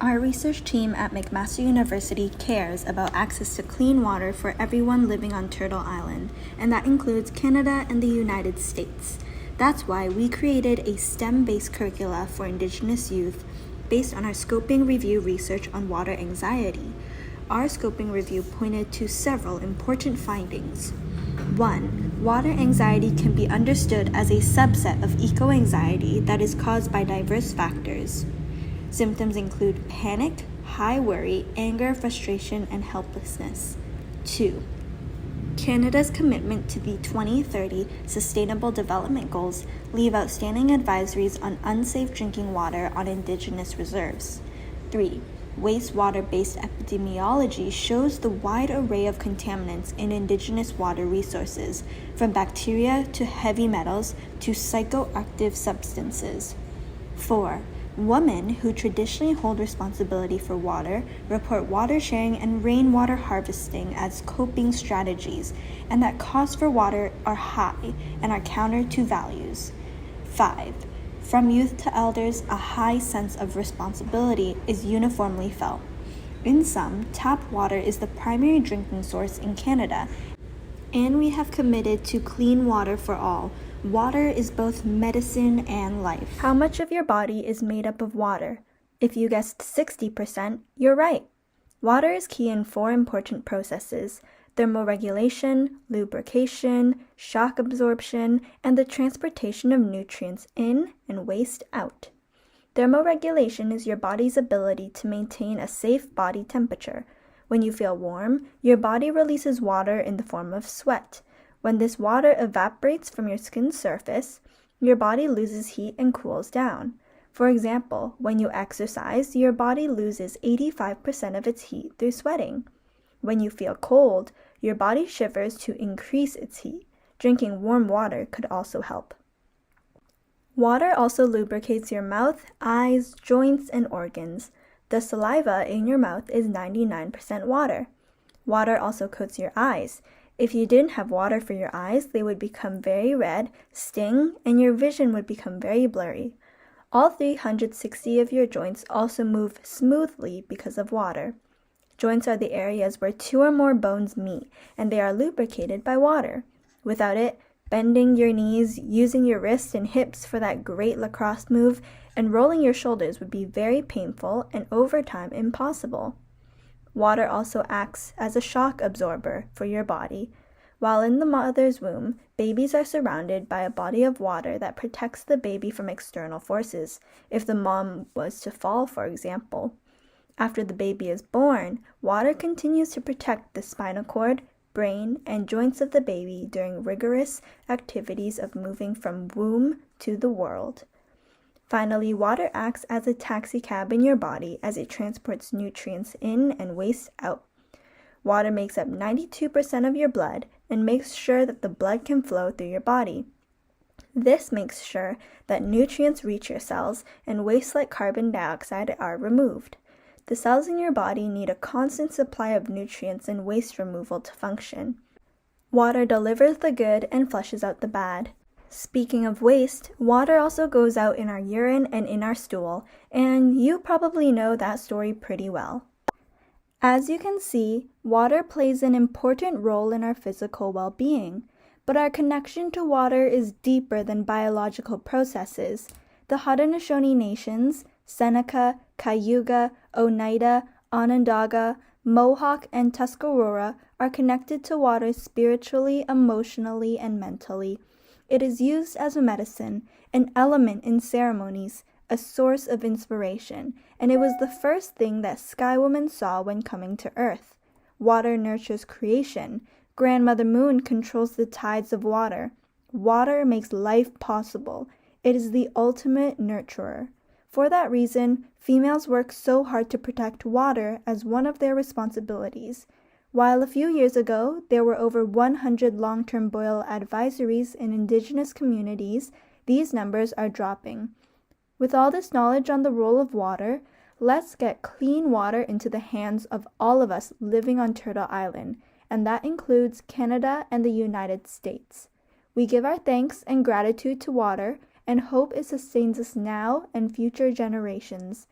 Our research team at McMaster University cares about access to clean water for everyone living on Turtle Island, and that includes Canada and the United States. That's why we created a STEM-based curricula for Indigenous youth based on our scoping review research on water anxiety. Our scoping review pointed to several important findings. 1. Water anxiety can be understood as a subset of eco-anxiety that is caused by diverse factors. Symptoms include panic, high worry, anger, frustration, and helplessness. 2. Canada's commitment to the 2030 Sustainable Development Goals leave outstanding advisories on unsafe drinking water on Indigenous reserves. 3. Wastewater-based epidemiology shows the wide array of contaminants in Indigenous water resources, from bacteria to heavy metals to psychoactive substances. 4. Women who traditionally hold responsibility for water report water sharing and rainwater harvesting as coping strategies, and that costs for water are high and are counter to values. 5. From youth to elders, a high sense of responsibility is uniformly felt. In sum, tap water is the primary drinking source in Canada, and we have committed to clean water for all. Water is both medicine and life. How much of your body is made up of water? If you guessed 60%, you're right. Water is key in 4 important processes: thermoregulation, lubrication, shock absorption, and the transportation of nutrients in and waste out. Thermoregulation is your body's ability to maintain a safe body temperature. When you feel warm, your body releases water in the form of sweat. When this water evaporates from your skin's surface, your body loses heat and cools down. For example, when you exercise, your body loses 85% of its heat through sweating. When you feel cold, your body shivers to increase its heat. Drinking warm water could also help. Water also lubricates your mouth, eyes, joints, and organs. The saliva in your mouth is 99% water. Water also coats your eyes. If you didn't have water for your eyes, they would become very red, sting, and your vision would become very blurry. All 360 of your joints also move smoothly because of water. Joints are the areas where 2 or more bones meet, and they are lubricated by water. Without it, bending your knees, using your wrists and hips for that great lacrosse move, and rolling your shoulders would be very painful and over time impossible. Water also acts as a shock absorber for your body. While in the mother's womb, babies are surrounded by a body of water that protects the baby from external forces, if the mom was to fall, for example. After the baby is born, water continues to protect the spinal cord, brain, and joints of the baby during rigorous activities of moving from womb to the world. Finally, water acts as a taxicab in your body as it transports nutrients in and waste out. Water makes up 92% of your blood and makes sure that the blood can flow through your body. This makes sure that nutrients reach your cells and waste like carbon dioxide are removed. The cells in your body need a constant supply of nutrients and waste removal to function. Water delivers the good and flushes out the bad. Speaking of waste, water also goes out in our urine and in our stool, and you probably know that story pretty well. As you can see, water plays an important role in our physical well-being, but our connection to water is deeper than biological processes. The Haudenosaunee nations, Seneca, Cayuga, Oneida, Onondaga, Mohawk, and Tuscarora are connected to water spiritually, emotionally, and mentally. It is used as a medicine, an element in ceremonies, a source of inspiration, and it was the first thing that Sky Woman saw when coming to Earth. Water nurtures creation. Grandmother Moon controls the tides of water. Water makes life possible. It is the ultimate nurturer. For that reason, females work so hard to protect water as one of their responsibilities. While a few years ago, there were over 100 long-term boil advisories in Indigenous communities, these numbers are dropping. With all this knowledge on the role of water, let's get clean water into the hands of all of us living on Turtle Island, and that includes Canada and the United States. We give our thanks and gratitude to water and hope it sustains us now and future generations.